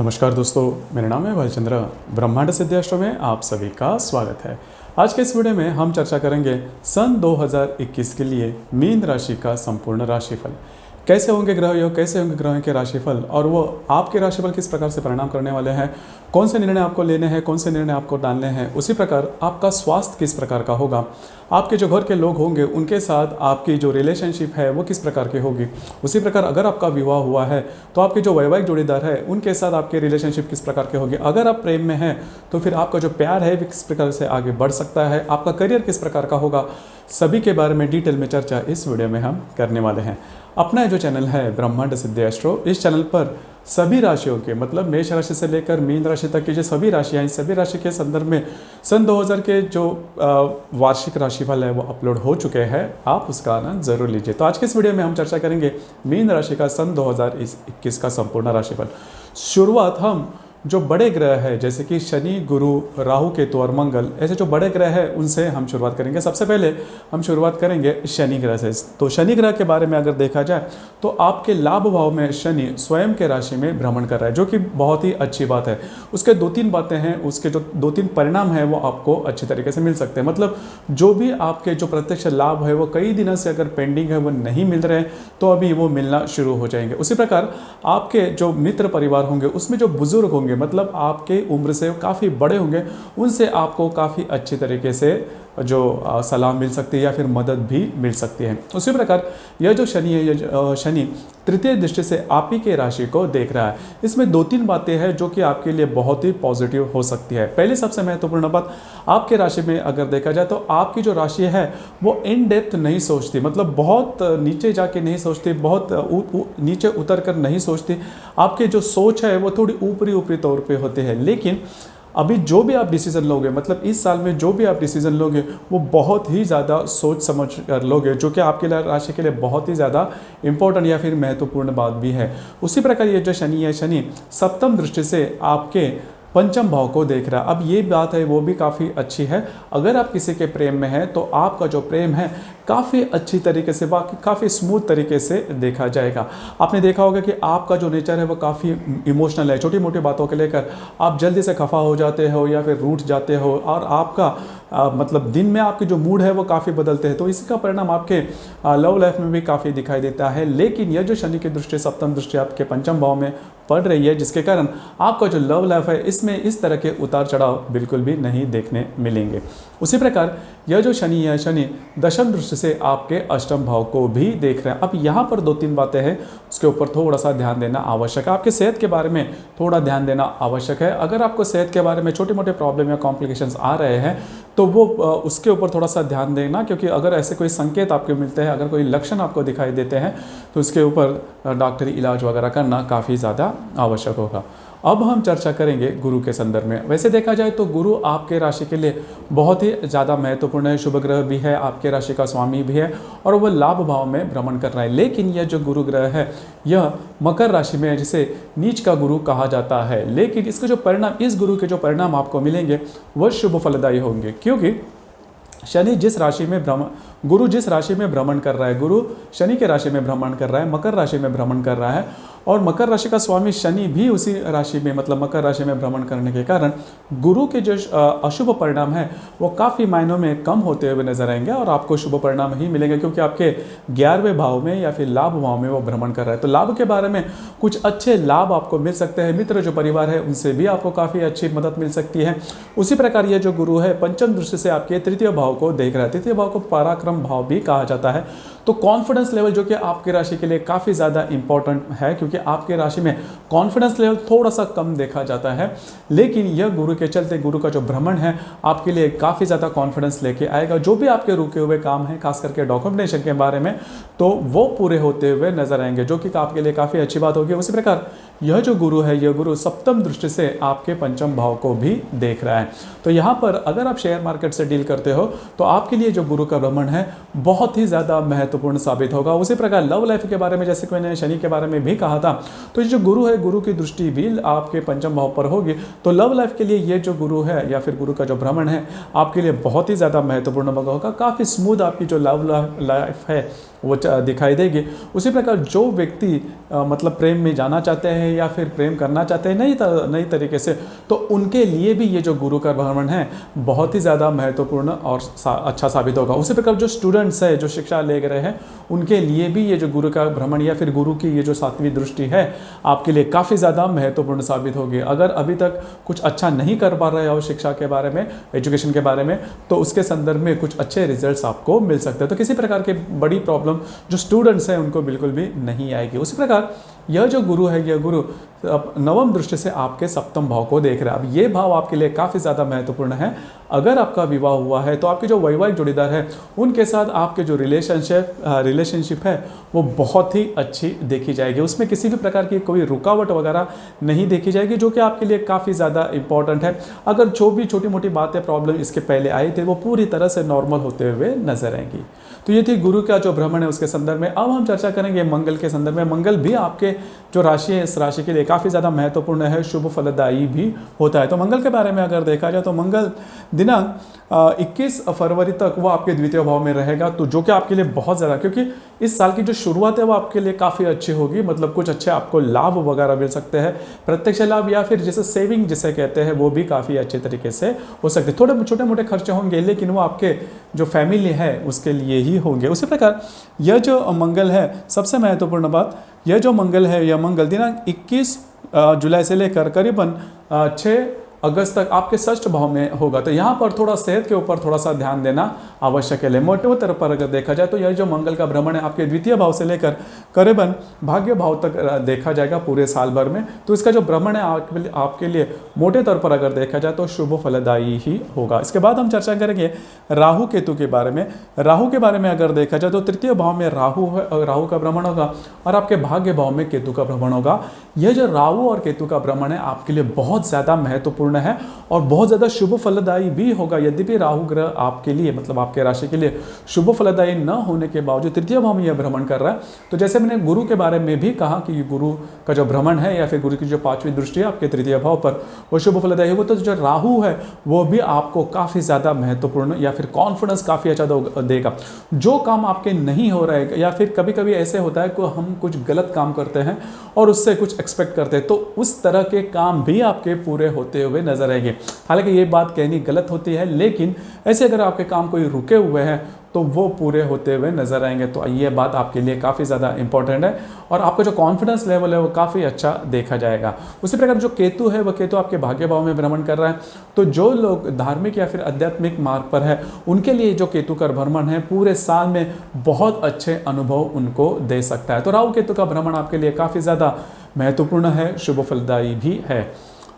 नमस्कार दोस्तों, मेरा नाम है भालचंद्र। ब्रह्मांड सिद्धि एस्ट्रो में आप सभी का स्वागत है। आज के इस वीडियो में हम चर्चा करेंगे सन 2021 के लिए मीन राशि का संपूर्ण राशिफल। कैसे होंगे ग्रह योग, कैसे होंगे ग्रहों के राशिफल और वो आपके राशिफल किस प्रकार से परिणाम करने वाले हैं, कौन से निर्णय आपको लेने हैं, कौन से निर्णय आपको डालने हैं। उसी प्रकार आपका स्वास्थ्य किस प्रकार का होगा, आपके जो घर के लोग होंगे उनके साथ आपकी जो रिलेशनशिप है वो किस प्रकार की होगी। उसी प्रकार अगर आपका विवाह हुआ है तो आपके जो वैवाहिक जोड़ीदार है उनके साथ आपकी रिलेशनशिप किस प्रकार की होगी। अगर आप प्रेम में हैं तो फिर आपका जो प्यार है वो किस प्रकार से आगे बढ़ सकता है, आपका करियर किस प्रकार का होगा, सभी के बारे में डिटेल में चर्चा इस वीडियो में हम करने वाले हैं। अपना जो चैनल है ब्रह्मांड सिद्धि एस्ट्रो, इस चैनल पर सभी राशियों के मतलब मेष राशि से लेकर मीन राशि तक की जो सभी राशियां, सभी राशि के संदर्भ में सन 2000 के जो वार्षिक राशिफल है वो अपलोड हो चुके हैं। आप उसका आनंद जरूर लीजिए। तो आज के इस वीडियो में हम चर्चा करेंगे मीन राशि का सन 2021 का संपूर्ण राशिफल। शुरुआत हम जो बड़े ग्रह है जैसे कि शनि, गुरु, राहु, केतु और मंगल, ऐसे जो बड़े ग्रह है उनसे हम शुरुआत करेंगे। सबसे पहले हम शुरुआत करेंगे शनि ग्रह से। तो शनि ग्रह के बारे में अगर देखा जाए तो आपके लाभ भाव में शनि स्वयं के राशि में भ्रमण कर रहा है, जो कि बहुत ही अच्छी बात है। उसके दो तीन बातें हैं, उसके जो दो तीन परिणाम हैं वो आपको अच्छी तरीके से मिल सकते हैं। मतलब जो भी आपके जो प्रत्यक्ष लाभ है वो कई दिनों से अगर पेंडिंग है वो नहीं मिल रहे हैं तो अभी वो मिलना शुरू हो जाएंगे। उसी प्रकार आपके जो मित्र परिवार होंगे उसमें जो बुजुर्ग होंगे मतलब आपके उम्र से काफ़ी बड़े होंगे, उनसे आपको काफ़ी अच्छी तरीके से जो सलाह मिल सकती है या फिर मदद भी मिल सकती है। उसी प्रकार यह जो शनि है, यह शनि तृतीय दृष्टि से आप ही के राशि को देख रहा है। इसमें दो तीन बातें हैं जो कि आपके लिए बहुत ही पॉजिटिव हो सकती है। पहले सबसे महत्वपूर्ण बात, आपके राशि में अगर देखा जाए तो आपकी जो राशि है वो इन डेप्थ नहीं सोचती, मतलब बहुत नीचे जाके नहीं सोचती, बहुत नीचे उतर कर नहीं सोचती। आपकी जो सोच है वो थोड़ी ऊपरी तौर पे होती है। लेकिन अभी जो भी आप डिसीजन लोगे, मतलब इस साल में जो भी आप डिसीजन लोगे वो बहुत ही ज़्यादा सोच समझ कर लोगे, जो कि आपके लिए राशि के लिए बहुत ही ज़्यादा इंपॉर्टेंट या फिर महत्वपूर्ण बात भी है। उसी प्रकार ये जो शनि है, शनि सप्तम दृष्टि से आपके पंचम भाव को देख रहा है। अब ये बात है वो भी काफ़ी अच्छी है। अगर आप किसी के प्रेम में हैं तो आपका जो प्रेम है काफ़ी अच्छी तरीके से, काफ़ी स्मूथ तरीके से देखा जाएगा। आपने देखा होगा कि आपका जो नेचर है वो काफ़ी इमोशनल है। छोटी मोटी बातों को लेकर आप जल्दी से खफा हो जाते हो या फिर रूठ जाते हो, और आपका मतलब दिन में आपके जो मूड है वो काफ़ी बदलते हैं। तो इसका परिणाम आपके लव लाइफ में भी काफ़ी दिखाई देता है। लेकिन यह जो शनि की दृष्टि, सप्तम दृष्टि आपके पंचम भाव में पड़ रही है, जिसके कारण आपका जो लव लाइफ है इसमें इस तरह के उतार चढ़ाव बिल्कुल भी नहीं देखने मिलेंगे। उसी प्रकार यह जो शनि है, शनि दशम दृष्टि से आपके अष्टम भाव को भी देख रहे हैं। अब यहाँ पर दो तीन बातें हैं, उसके ऊपर थोड़ा सा ध्यान देना आवश्यक है। आपके सेहत के बारे में थोड़ा ध्यान देना आवश्यक है। अगर आपको सेहत के बारे में छोटे मोटे प्रॉब्लम या कॉम्प्लिकेशंस आ रहे हैं तो वो उसके ऊपर थोड़ा सा ध्यान देना, क्योंकि अगर ऐसे कोई संकेत आपको मिलते हैं, अगर कोई लक्षण आपको दिखाई देते हैं तो उसके ऊपर डॉक्टरी इलाज वगैरह करना काफ़ी ज़्यादा आवश्यक होगा। अब हम चर्चा करेंगे गुरु के संदर्भ में। वैसे देखा जाए तो गुरु आपके राशि के लिए बहुत ही ज़्यादा महत्वपूर्ण है, शुभ ग्रह भी है, आपके राशि का स्वामी भी है और वह लाभ भाव में भ्रमण कर रहा है। लेकिन यह जो गुरु ग्रह है यह मकर राशि में है, जिसे नीच का गुरु कहा जाता है। लेकिन इसके जो परिणाम, इस गुरु के जो परिणाम आपको मिलेंगे वह शुभ फलदायी होंगे, क्योंकि शनि जिस राशि में गुरु जिस राशि में भ्रमण कर रहा है, गुरु शनि के राशि में भ्रमण कर रहा है, मकर राशि में भ्रमण कर रहा है, और मकर राशि का स्वामी शनि भी उसी राशि में मतलब मकर राशि में भ्रमण करने के कारण गुरु के जो अशुभ परिणाम है वो काफ़ी मायनों में कम होते हुए नजर आएंगे और आपको शुभ परिणाम ही मिलेंगे, क्योंकि आपके 11वें भाव में या फिर लाभ भाव में वो भ्रमण कर रहा है। तो लाभ के बारे में कुछ अच्छे लाभ आपको मिल सकते हैं। मित्र जो परिवार है उनसे भी आपको काफ़ी अच्छी मदद मिल सकती है। उसी प्रकार ये जो गुरु है पंचम दृष्टि से आपके तृतीय भाव को देख रहा है। तृतीय भाव को पराक्रम भाव भी कहा जाता है। तो कॉन्फिडेंस लेवल जो कि आपकी राशि के लिए काफ़ी ज़्यादा इंपॉर्टेंट है, क्योंकि आपके राशि में कॉन्फिडेंस लेवल थोड़ा सा कम देखा जाता है। लेकिन यह गुरु के चलते, गुरु का जो भ्रमण है आपके लिए काफ़ी ज़्यादा कॉन्फिडेंस लेके आएगा। जो भी आपके रुके हुए काम हैं, खास करके डॉक्यूमेंटेशन के बारे में, तो वो पूरे होते हुए नजर आएंगे, जो कि आपके लिए काफ़ी अच्छी बात होगी। उसी प्रकार यह जो गुरु है, यह गुरु सप्तम दृष्टि से आपके पंचम भाव को भी देख रहा है। तो यहाँ पर अगर आप शेयर मार्केट से डील करते हो तो आपके लिए जो गुरु का भ्रमण है बहुत ही ज़्यादा महत्वपूर्ण साबित होगा। उसी प्रकार लव लाइफ के बारे में, जैसे कि मैंने शनि के बारे में भी कहा था, तो ये जो गुरु है, गुरु की दृष्टि भी आपके पंचम भाव पर होगी। तो लव लाइफ के लिए ये जो गुरु है या फिर गुरु का जो भ्रमण है आपके लिए बहुत ही ज़्यादा महत्वपूर्ण होगा। काफ़ी स्मूथ आपकी जो लव लाइफ है वो दिखाई देगी। उसी प्रकार जो व्यक्ति मतलब प्रेम में जाना चाहते हैं या फिर प्रेम करना चाहते हैं नई तरीके से, तो उनके लिए भी ये जो गुरु का भ्रमण है बहुत ही ज़्यादा महत्वपूर्ण और अच्छा साबित होगा। उसी प्रकार जो स्टूडेंट्स है, जो शिक्षा ले रहे हैं, उनके लिए भी ये जो गुरु का भ्रमण या फिर गुरु की ये जो 7वीं दृष्टि है आपके लिए काफ़ी ज़्यादा महत्वपूर्ण साबित होगी। अगर अभी तक कुछ अच्छा नहीं कर पा रहे हो शिक्षा के बारे में, एजुकेशन के बारे में, तो उसके संदर्भ में कुछ अच्छे रिजल्ट्स आपको मिल सकते हैं। तो किसी प्रकार की बड़ी प्रॉब्लम जो स्टूडेंट्स हैं उनको बिल्कुल भी नहीं आएगी। उसी प्रकार यह जो गुरु है, यह गुरु नवम दृष्टि से आपके सप्तम भाव को देख रहा है। अब ये भाव आपके लिए काफ़ी ज़्यादा महत्वपूर्ण है। अगर आपका विवाह हुआ है तो आपके जो वैवाहिक जोड़ीदार है उनके साथ आपके जो रिलेशनशिप है वो बहुत ही अच्छी देखी जाएगी। उसमें किसी भी प्रकार की कोई रुकावट वगैरह नहीं देखी जाएगी, जो कि आपके लिए काफ़ी ज़्यादा इंपॉर्टेंट है। अगर जो भी छोटी मोटी बातें प्रॉब्लम इसके पहले आई थी वो पूरी तरह से नॉर्मल होते हुए नजर आएंगी। तो ये थी गुरु का जो भ्रमण है उसके संदर्भ में। अब हम चर्चा करेंगे मंगल के संदर्भ में। मंगल भी आपके जो राशि है इस राशि के लिए काफ़ी ज़्यादा महत्वपूर्ण है, शुभ फलदायी भी होता है। तो मंगल के बारे में अगर देखा जाए तो मंगल दिनांक 21 फरवरी तक वो आपके द्वितीय भाव में रहेगा, तो जो कि आपके लिए बहुत ज़्यादा, क्योंकि इस साल की जो शुरुआत है वो आपके लिए काफ़ी अच्छी होगी। मतलब कुछ अच्छे आपको लाभ वगैरह मिल सकते हैं, प्रत्यक्ष लाभ या फिर जैसे सेविंग जिसे कहते हैं वो भी काफ़ी अच्छे तरीके से हो सकते हैं। थोड़े छोटे मोटे खर्चे होंगे लेकिन वो आपके जो फैमिली है उसके लिए ही होंगे। उसी प्रकार यह जो मंगल है, सबसे महत्वपूर्ण बात, यह जो मंगल है, यह मंगल दिनांक 21 जुलाई से लेकर करीबन 6 अगस्त तक आपके षष्ठ भाव में होगा। तो यहाँ पर थोड़ा सेहत के ऊपर थोड़ा सा ध्यान देना आवश्यक है। मोटे तरफ पर अगर देखा जाए तो यह जो मंगल का भ्रमण है आपके द्वितीय भाव से लेकर करीबन भाग्य भाव तक देखा जाएगा पूरे साल भर में। तो इसका जो भ्रमण है आपके लिए मोटे तौर पर अगर देखा जाए तो शुभ फलदायी ही होगा। इसके बाद हम चर्चा करेंगे राहु केतु के बारे में। राहु के बारे में अगर देखा जाए तो तृतीय भाव में राहु है, राहु का भ्रमण होगा और आपके भाग्य भाव में केतु का भ्रमण होगा। यह जो राहु और केतु का भ्रमण है आपके लिए बहुत ज़्यादा महत्वपूर्ण है और बहुत ज़्यादा शुभ फलदायी भी होगा। यद्यपि राहु ग्रह आपके लिए मतलब आपके राशि के लिए शुभ फलदायी न होने के बावजूद तृतीय भाव में यह भ्रमण कर रहा है। तो जैसे मैंने गुरु के बारे में भी कहा कि गुरु का जो भ्रमण है या फिर गुरु की जो 5वीं दृष्टि है आपके तृतीय भाव पर वो शुभ फलदायी होगा, तो जो राहु है वो भी आपको काफ़ी ज़्यादा महत्वपूर्ण या फिर कॉन्फिडेंस काफ़ी अच्छा देगा। जो काम आपके नहीं हो रहा है या फिर कभी कभी ऐसे होता है कि हम कुछ गलत काम करते हैं और उससे कुछ एक्सपेक्ट करते हैं, तो उस तरह के काम भी आपके पूरे होते हुए नजर आएंगे। हालांकि ये बात कहनी गलत होती है, लेकिन ऐसे अगर आपके काम कोई रुके हुए हैं तो वो पूरे होते हुए नजर आएंगे। तो ये बात आपके लिए काफ़ी ज़्यादा इंपॉर्टेंट है और आपका जो कॉन्फिडेंस लेवल है वो काफ़ी अच्छा देखा जाएगा। उसी प्रकार जो केतु है वह केतु आपके भाग्य भाव में भ्रमण कर रहा है। तो जो लोग धार्मिक या फिर आध्यात्मिक मार्ग पर है उनके लिए जो केतु का भ्रमण है पूरे साल में बहुत अच्छे अनुभव उनको दे सकता है। तो राहु केतु का भ्रमण आपके लिए काफ़ी ज़्यादा महत्वपूर्ण है, शुभ फलदायी भी है।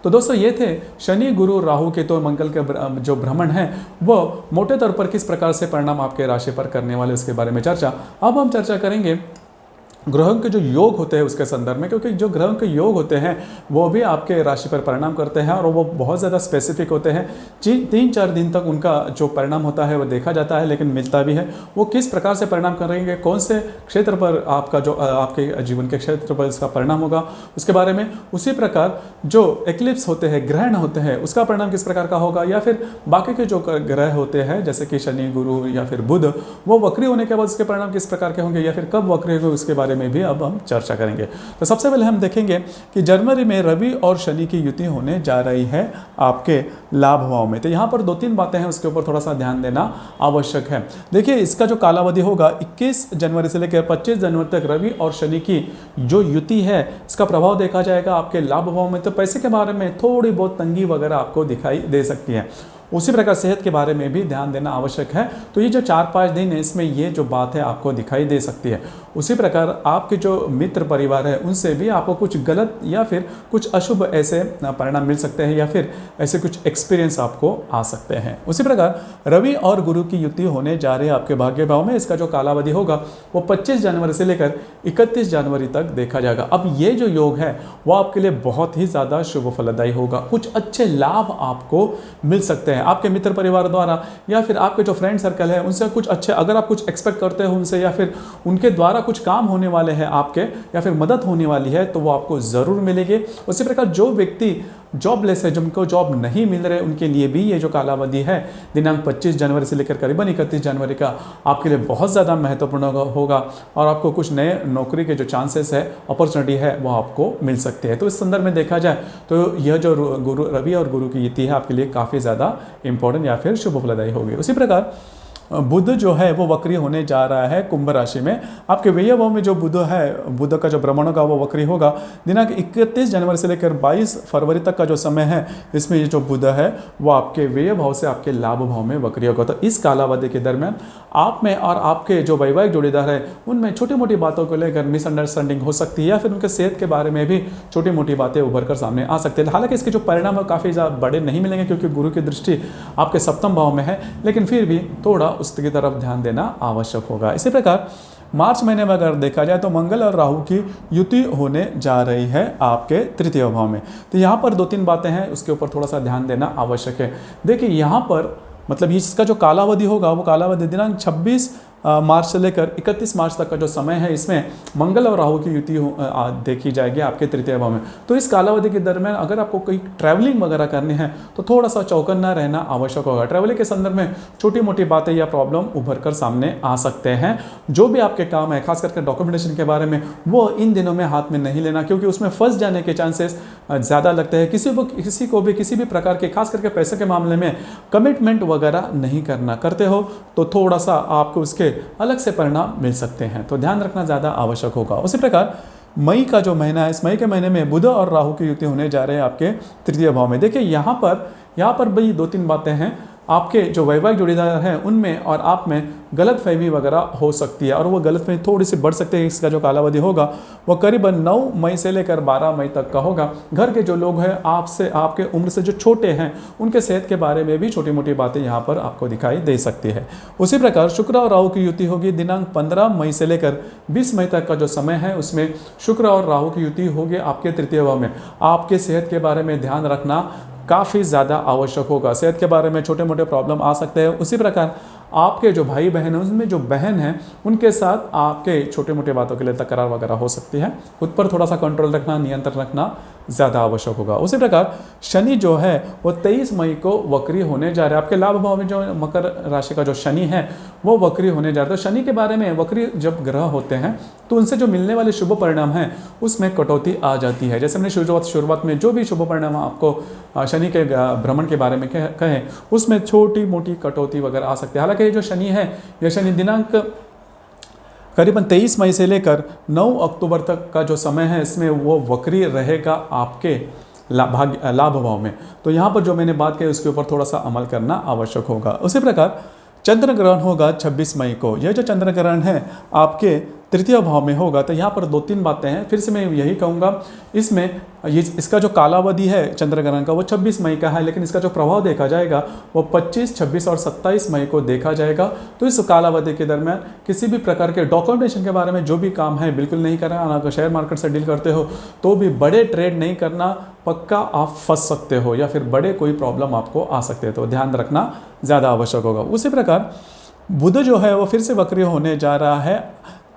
तो दोस्तों ये थे शनि गुरु राहु केतु मंगल के जो भ्रमण है वो मोटे तौर पर किस प्रकार से परिणाम आपके राशि पर करने वाले उसके बारे में चर्चा। अब हम चर्चा करेंगे ग्रहों के जो योग होते हैं उसके संदर्भ में, क्योंकि जो ग्रहों के योग होते हैं वो भी आपके राशि पर परिणाम करते हैं और वो बहुत ज़्यादा स्पेसिफिक होते हैं। 3-4 दिन तक उनका जो परिणाम होता है वो देखा जाता है, लेकिन मिलता भी है। वो किस प्रकार से परिणाम करेंगे, कौन से क्षेत्र पर आपका जो आपके जीवन के क्षेत्र पर इसका परिणाम होगा उसके बारे में। उसी प्रकार जो एक्लिप्स होते हैं, ग्रहण होते हैं, उसका परिणाम किस प्रकार का होगा, या फिर बाकी के जो ग्रह होते हैं जैसे कि शनि गुरु या फिर बुध, वो वक्री होने के बाद उसके परिणाम किस प्रकार के होंगे या फिर कब वक्री होंगे उसके बारे में भी अब हम चर्चा करेंगे। तो सबसे पहले हम देखेंगे कि जनवरी में रवि और शनि की युति होने जा रही है आपके लाभ भाव में। तो यहाँ पर 2-3 बातें हैं उसके ऊपर थोड़ा सा ध्यान देना आवश्यक है। देखिए इसका जो कालावधि होगा 21 जनवरी से लेकर 25 जनवरी तक रवि और शनि की जो युति है इसका प्रभाव देखा जाएगा आपके लाभ भाव में। तो पैसे के बारे में थोड़ी बहुत तंगी वगैरह आपको दिखाई दे सकती है। उसी प्रकार सेहत के बारे में भी ध्यान देना आवश्यक है। तो ये जो 4-5 दिन है इसमें ये जो बात है आपको दिखाई दे सकती है। उसी प्रकार आपके जो मित्र परिवार है उनसे भी आपको कुछ गलत या फिर कुछ अशुभ ऐसे परिणाम मिल सकते हैं या फिर ऐसे कुछ एक्सपीरियंस आपको आ सकते हैं। उसी प्रकार रवि और गुरु की युति होने जा रही है आपके भाग्य भाव में। इसका जो कालावधि होगा वो 25 जनवरी से लेकर 31 जनवरी तक देखा जाएगा। अब ये जो योग है वो आपके लिए बहुत ही ज़्यादा शुभ फलदायी होगा। कुछ अच्छे लाभ आपको मिल सकते हैं आपके मित्र परिवार द्वारा या फिर आपके जो फ्रेंड सर्कल है उनसे कुछ अच्छे, अगर आप कुछ एक्सपेक्ट करते हो उनसे या फिर उनके द्वारा कुछ काम होने वाले हैं आपके या फिर मदद होने वाली है तो वो आपको ज़रूर मिलेगी। उसी प्रकार जो व्यक्ति जॉबलेस है, जिनको जॉब नहीं मिल रहे, उनके लिए भी ये जो कालावधि है दिनांक 25 जनवरी से लेकर करीबन 31 जनवरी का आपके लिए बहुत ज़्यादा महत्वपूर्ण होगा और आपको कुछ नए नौकरी के जो चांसेस है, अपॉर्चुनिटी है, वो आपको मिल सकती है। तो इस संदर्भ में देखा जाए तो यह जो गुरु रवि और गुरु की युति है आपके लिए काफ़ी ज़्यादा इंपॉर्टेंट या फिर शुभ फलदायी होगी। उसी प्रकार बुध जो है वो वक्री होने जा रहा है कुंभ राशि में। आपके व्यय भाव में जो बुध है, बुध का जो भ्रमण होगा वो वक्री होगा दिनांक 31 जनवरी से लेकर 22 फरवरी तक का जो समय है, इसमें ये जो बुध है वो आपके व्यय भाव से आपके लाभ भाव में वक्री होगा। तो इस कालावधि के दरमियान आप में और आपके जो वैवाहिक जोड़ीदार है उनमें छोटी मोटी बातों को लेकर मिसअंडरस्टैंडिंग हो सकती है या फिर उनके सेहत के बारे में भी छोटी मोटी बातें उभर कर सामने आ सकती है। हालांकि इसके जो परिणाम है काफ़ी ज़्यादा बड़े नहीं मिलेंगे क्योंकि गुरु की दृष्टि आपके सप्तम भाव में है, लेकिन फिर भी थोड़ा उसकी तरफ ध्यान देना आवश्यक होगा। इसी प्रकार मार्च महीने में अगर देखा जाए तो मंगल और राहु की युति होने जा रही है आपके तृतीय भाव में। तो यहाँ पर 2-3 बातें हैं, उसके ऊपर थोड़ा सा ध्यान देना आवश्यक है। देखिए यहाँ पर मतलब इसका जो कालावधि होगा वो कालावधि दिनांक 26 मार्च से लेकर 31 मार्च तक का जो समय है, इसमें मंगल और राहु की युति देखी जाएगी आपके तृतीय भाव में। तो इस कालावधि के दरमियान अगर आपको कोई ट्रैवलिंग वगैरह करनी है तो थोड़ा सा चौकन्ना रहना आवश्यक होगा। ट्रैवलिंग के संदर्भ में छोटी मोटी बातें या प्रॉब्लम उभर कर सामने आ सकते हैं। जो भी आपके काम है, खास करके डॉक्यूमेंटेशन के बारे में, वो इन दिनों में हाथ में नहीं लेना क्योंकि उसमें फंस जाने के चांसेस ज़्यादा लगते हैं। किसी को भी किसी भी प्रकार के, खास करके पैसे के मामले में कमिटमेंट वगैरह नहीं करते हो तो थोड़ा सा आपको उसके अलग से परिणाम मिल सकते हैं, तो ध्यान रखना ज़्यादा आवश्यक होगा। उसी प्रकार मई का जो महीना है, इस मई के महीने में बुध और राहु की युति होने जा रहे हैं आपके तृतीय भाव में। देखिए यहाँ पर भाई 2-3 बातें हैं। आपके जो वैवाहिक जोड़ीदार हैं उनमें और आप में गलतफहमी वगैरह हो सकती है और वो गलतफहमी थोड़ी सी बढ़ सकती है। इसका जो कालावधि होगा वो करीबन 9 मई से लेकर 12 मई तक का होगा। घर के जो लोग हैं आपसे, आपके उम्र से जो छोटे हैं, उनके सेहत के बारे में भी छोटी मोटी बातें यहाँ पर आपको दिखाई दे सकती है। उसी प्रकार शुक्र और राहु की युति होगी दिनांक 15 मई से लेकर 20 मई तक का जो समय है, उसमें शुक्र और राहु की युति होगी आपके तृतीय भाव में। आपके सेहत के बारे में ध्यान रखना काफ़ी ज़्यादा आवश्यक होगा। सेहत के बारे में छोटे मोटे प्रॉब्लम आ सकते हैं। उसी प्रकार आपके जो भाई बहन हैं, उसमें जो बहन है उनके साथ आपके छोटे मोटे बातों के लिए तकरार वगैरह हो सकती है। खुद पर थोड़ा सा कंट्रोल रखना, नियंत्रण रखना ज़्यादा आवश्यक होगा। उसी प्रकार शनि जो है वो 23 मई को वक्री होने जा रहा है। आपके लाभ भाव में जो मकर राशि का जो शनि है वो वक्री होने जा रहा है। तो शनि के बारे में, वक्री जब ग्रह होते हैं तो उनसे जो मिलने वाले शुभ परिणाम हैं उसमें कटौती आ जाती है। जैसे मैंने शुरुआत में जो भी शुभ परिणाम आपको शनि के भ्रमण के बारे में कहे, उसमें छोटी मोटी कटौती वगैरह आ सकती है। हालांकि ये जो शनि है, यह शनि दिनांक करीबन 23 मई से लेकर 9 अक्टूबर तक का जो समय है, इसमें वो वक्री रहेगा आपके लाभ भाव में। तो यहाँ पर जो मैंने बात की उसके ऊपर थोड़ा सा अमल करना आवश्यक होगा। उसी प्रकार चंद्र ग्रहण होगा 26 मई को। यह जो चंद्र ग्रहण है आपके तृतीय भाव में होगा। तो यहाँ पर 2-3 बातें हैं। फिर से मैं यही कहूँगा, इसमें इसका जो कालावधि है चंद्र ग्रहण का वो 26 मई का है, लेकिन इसका जो प्रभाव देखा जाएगा वो 25, 26 और 27 मई को देखा जाएगा। तो इस कालावधि के दरमियान किसी भी प्रकार के डॉक्यूमेंटेशन के बारे में जो भी काम है बिल्कुल नहीं करना। अगर शेयर मार्केट से डील करते हो तो भी बड़े ट्रेड नहीं करना, पक्का आप फंस सकते हो या फिर बड़े कोई प्रॉब्लम आपको आ सकते हैं, तो ध्यान रखना ज़्यादा आवश्यक होगा। उसी प्रकार बुध जो है वो फिर से वक्री होने जा रहा है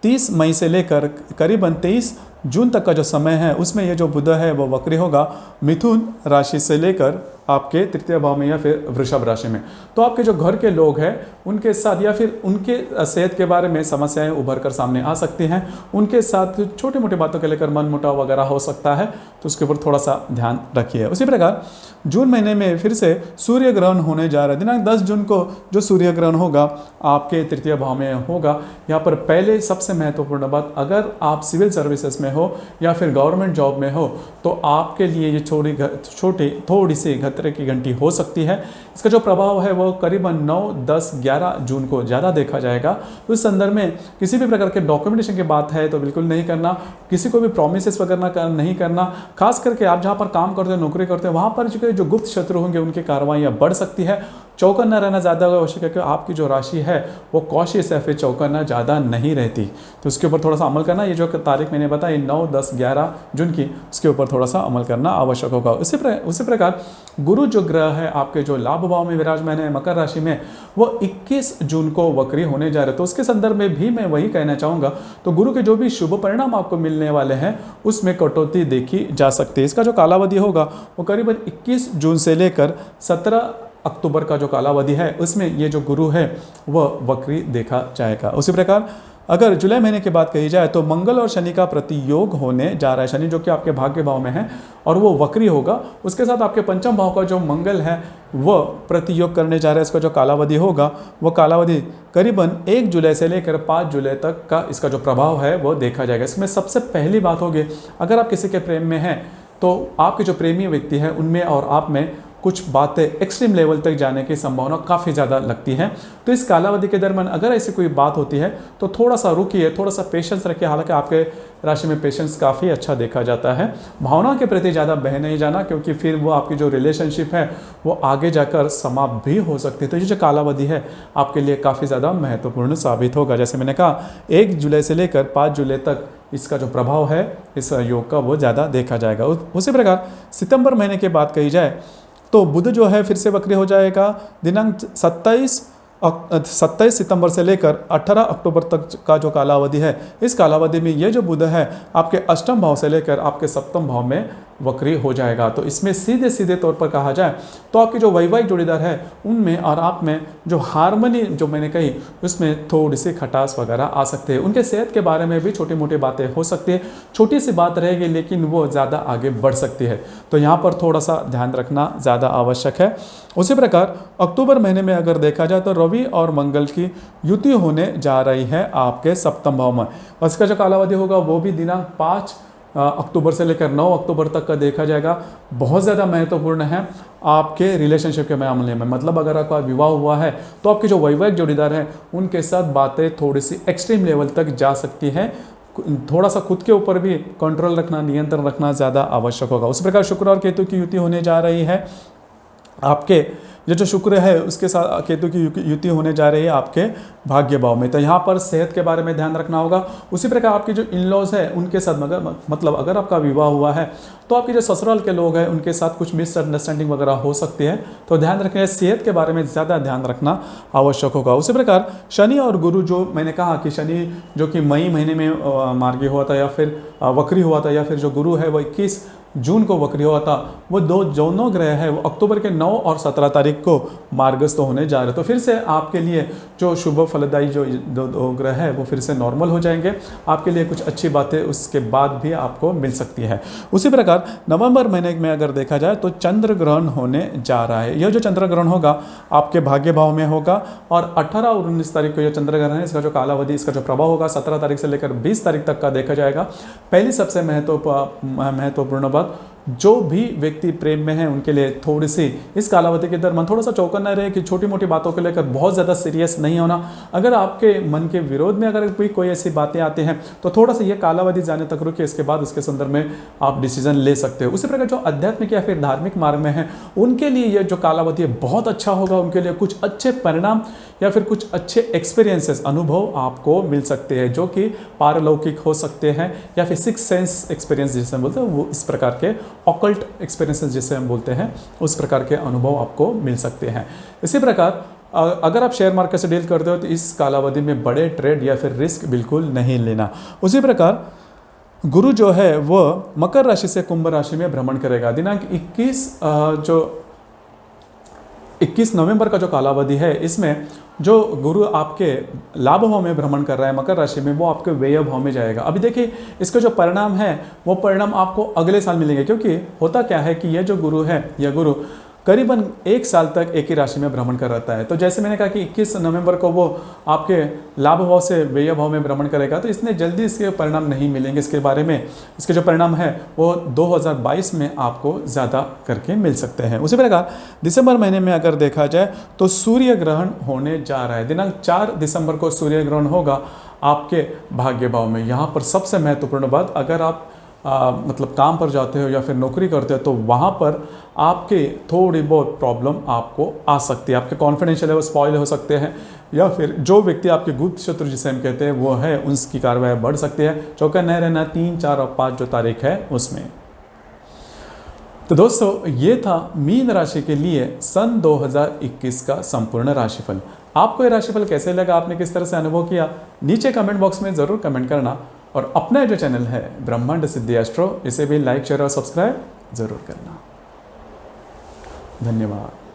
30 मई से लेकर करीबन 23 जून तक का जो समय है, उसमें ये जो बुध है वो वक्री होगा मिथुन राशि से लेकर आपके तृतीय भाव में या फिर वृषभ राशि में। तो आपके जो घर के लोग हैं उनके साथ या फिर उनके सेहत के बारे में समस्याएं उभर कर सामने आ सकती हैं। उनके साथ छोटी मोटी बातों के लेकर मनमुटाव वगैरह हो सकता है, तो उसके ऊपर थोड़ा सा ध्यान रखिए। उसी प्रकार जून महीने में फिर से सूर्य ग्रहण होने जा रहा है। दिनांक 10 जून को जो सूर्य ग्रहण होगा आपके तृतीय भाव में होगा। यहाँ पर पहले सबसे महत्वपूर्ण बात, अगर आप सिविल सर्विसेज में हो या फिर गवर्नमेंट जॉब में हो तो आपके लिए ये थोड़ी सी खतरे की घंटी हो सकती है। इसका जो प्रभाव है वो करीबन 9, 10, 11 जून को ज़्यादा देखा जाएगा। तो इस संदर्भ में किसी भी प्रकार के डॉक्यूमेंटेशन की बात है तो बिल्कुल नहीं करना, किसी को भी प्रोमिसेस वगैरह नहीं करना। खास करके आप जहाँ पर काम करते हो, नौकरी करते हो, वहाँ पर जो गुप्त शत्रु होंगे उनकी कार्रवाइयाँ बढ़ सकती है। चौकन्ना रहना ज़्यादा आवश्यक है कि आपकी जो राशि है वो कॉशियस है, फिर चौकन्ना ज़्यादा नहीं रहती, तो उसके ऊपर थोड़ा सा अमल करना। ये जो तारीख मैंने बताई नहीं 9, 10, 11 जून की, उसके ऊपर थोड़ा सा अमल करना आवश्यक होगा। उसी प्रकार गुरु जो ग्रह है आपके जो लाभ भाव में विराजमान है मकर राशि में, वो 21 जून को वक्री होने जा रहे हैं। तो उसके संदर्भ में भी मैं वही कहना चाहूँगा, तो गुरु के जो भी शुभ परिणाम आपको मिलने वाले हैं उसमें कटौती देखी जा सकती है। इसका जो कालावधि होगा वो करीबन 21 जून से लेकर 17 अक्टूबर का जो कालावधि है उसमें ये जो गुरु है वह वक्री देखा जाएगा। उसी प्रकार अगर जुलाई महीने की बात कही जाए तो मंगल और शनि का प्रतियोग होने जा रहा है। शनि जो कि आपके भाग्य भाव में है और वो वक्री होगा, उसके साथ आपके पंचम भाव का जो मंगल है वह प्रतियोग करने जा रहा है। इसका जो कालावधि होगा वो कालावधि करीबन 1 जुलाई से लेकर 5 जुलाई तक का इसका जो प्रभाव है वो देखा जाएगा। इसमें सबसे पहली बात होगी, अगर आप किसी के प्रेम में हैं तो आपके जो प्रेमी व्यक्ति है उनमें और आप में कुछ बातें एक्सट्रीम लेवल तक जाने की संभावना काफ़ी ज़्यादा लगती है। तो इस कालावधि के दरमियान अगर ऐसी कोई बात होती है तो थोड़ा सा रुकिए, थोड़ा सा पेशेंस रखिए। हालांकि आपके राशि में पेशेंस काफ़ी अच्छा देखा जाता है। भावनाओं के प्रति ज़्यादा बह नहीं जाना, क्योंकि फिर वो आपकी जो रिलेशनशिप है वो आगे जाकर समाप्त भी हो सकती है। तो ये जो कालावधि है आपके लिए काफ़ी ज़्यादा महत्वपूर्ण साबित होगा। जैसे मैंने कहा 1 जुलाई से लेकर 5 जुलाई तक इसका जो प्रभाव है इस योग का वो ज़्यादा देखा जाएगा। उसी प्रकार सितंबर महीने की बात कही जाए तो बुध जो है फिर से वक्री हो जाएगा। दिनांक 27 सितंबर से लेकर 18 अक्टूबर तक का जो कालावधि है, इस कालावधि में ये जो बुध है आपके अष्टम भाव से लेकर आपके सप्तम भाव में वक्री हो जाएगा। तो इसमें सीधे तौर पर कहा जाए तो आपके जो वैवाहिक जोड़ीदार है उनमें और आप में जो हार्मनी जो मैंने कही उसमें थोड़ी सी खटास वगैरह आ सकते हैं। उनके सेहत के बारे में भी छोटी मोटी बातें हो सकती है, छोटी सी बात रहेगी लेकिन वो ज़्यादा आगे बढ़ सकती है। तो यहाँ पर थोड़ा सा ध्यान रखना ज़्यादा आवश्यक है। उसी प्रकार अक्टूबर महीने में अगर देखा जाए तो रवि और मंगल की युति होने जा रही है आपके सप्तम भाव में। और इसका जो कालावधि होगा वो भी दिनांक 5 अक्टूबर से लेकर 9 अक्टूबर तक का देखा जाएगा। बहुत ज़्यादा महत्वपूर्ण है आपके रिलेशनशिप के मामले में। मतलब अगर आपका विवाह हुआ है तो आपके जो वैवाहिक जोड़ीदार हैं उनके साथ बातें थोड़ी सी एक्सट्रीम लेवल तक जा सकती हैं। थोड़ा सा खुद के ऊपर भी कंट्रोल रखना, नियंत्रण रखना ज़्यादा आवश्यक होगा। उसी प्रकार शुक्र और केतु की युति होने जा रही है आपके ये जो शुक्र है उसके साथ केतु की युति होने जा रही है आपके भाग्य भाव में। तो यहाँ पर सेहत के बारे में ध्यान रखना होगा। उसी प्रकार आपके जो इन-लॉज है उनके साथ मतलब अगर आपका विवाह हुआ है तो आपके जो ससुराल के लोग हैं उनके साथ कुछ मिसअंडरस्टैंडिंग वगैरह हो सकती है। तो ध्यान रखना है, सेहत के बारे में ज़्यादा ध्यान रखना आवश्यक होगा। उसी प्रकार शनि और गुरु जो मैंने कहा कि शनि जो कि मई महीने में मार्गी हुआ था या फिर वक्री हुआ था, या फिर जो गुरु है वो 21 जून को वक्री हुआ था, वो दोनों ग्रह है वो अक्टूबर के 9 और 17 तारीख को मार्गस्थ होने जा रहे। तो फिर से आपके लिए जो शुभ फलदायी जो दो ग्रह है वो फिर से नॉर्मल हो जाएंगे। आपके लिए कुछ अच्छी बातें उसके बाद भी आपको मिल सकती है। उसी प्रकार नवंबर महीने में अगर देखा जाए तो चंद्र ग्रहण होने जा रहा है। यह जो चंद्र ग्रहण होगा आपके भाग्य भाव में होगा और 18 और 19 तारीख को यह चंद्र ग्रहण है, इसका जो कालावधि इसका जो प्रभाव होगा 17 तारीख से लेकर 20 तारीख तक का देखा जाएगा। पहली सबसे महत्वपूर्ण बात, जो भी व्यक्ति प्रेम में है उनके लिए थोड़ी सी इस कालावधि के दरमियान थोड़ा सा चौकन्ना रहे कि छोटी मोटी बातों को लेकर बहुत ज़्यादा सीरियस नहीं होना। अगर आपके मन के विरोध में अगर कोई ऐसी बातें आती हैं तो थोड़ा सा ये कालावधि जाने तक रुकिए, इसके बाद उसके संदर्भ में आप डिसीजन ले सकते हो। उसी प्रकार जो आध्यात्मिक या फिर धार्मिक मार्ग में है उनके लिए ये जो कालावधि है बहुत अच्छा होगा। उनके लिए कुछ अच्छे परिणाम या फिर कुछ अच्छे एक्सपीरियंसेस अनुभव आपको मिल सकते हैं, जो कि पारलौकिक हो सकते हैं या फिर सिक्स सेंस एक्सपीरियंस जिसे हम बोलते हैं, वो इस प्रकार के ऑकल्ट एक्सपीरियंसेस जिसे हम बोलते हैं उस प्रकार के अनुभव आपको मिल सकते हैं। इसी प्रकार अगर आप शेयर मार्केट से डील करते हो तो इस कालावधि में बड़े ट्रेड या फिर रिस्क बिल्कुल नहीं लेना। उसी प्रकार गुरु जो है वो मकर राशि से कुंभ राशि में भ्रमण करेगा। दिनांक 21 नवंबर का जो कालावधि है इसमें जो गुरु आपके लाभ भाव में भ्रमण कर रहा है मकर राशि में, वो आपके व्यय भाव में जाएगा। अभी देखिए इसके जो परिणाम है वो परिणाम आपको अगले साल मिलेंगे, क्योंकि होता क्या है कि यह जो गुरु है यह गुरु करीबन 1 साल तक एक ही राशि में भ्रमण कर रहता है। तो जैसे मैंने कहा कि 21 नवंबर को वो आपके लाभ भाव से व्यय भाव में भ्रमण करेगा, तो इसने जल्दी इसके परिणाम नहीं मिलेंगे। इसके बारे में इसके जो परिणाम है वो 2022 में आपको ज़्यादा करके मिल सकते हैं। उसी प्रकार दिसंबर महीने में अगर देखा जाए तो सूर्य ग्रहण होने जा रहा है। दिनांक 4 दिसंबर को सूर्य ग्रहण होगा आपके भाग्य भाव में। यहाँ पर सबसे महत्वपूर्ण बात, अगर आप मतलब काम पर जाते हो या फिर नौकरी करते हो तो वहाँ पर आपके थोड़ी बहुत प्रॉब्लम आपको आ सकती है, आपके कॉन्फिडेंशियल लेवल स्पॉइल हो सकते हैं, या फिर जो व्यक्ति आपके गुप्त शत्रु जिसे हम कहते हैं वो है, उसकी कार्रवाई बढ़ सकती है। चौका न रहना 3, 4 और 5 जो तारीख है उसमें। तो दोस्तों ये था मीन राशि के लिए सन 2021 का संपूर्ण राशिफल। आपको ये राशिफल कैसे लगा, आपने किस तरह से अनुभव किया, नीचे कमेंट बॉक्स में ज़रूर कमेंट करना। और अपना जो चैनल है ब्रह्मांड सिद्धि एस्ट्रो, इसे भी लाइक शेयर और सब्सक्राइब ज़रूर करना। धन्यवाद।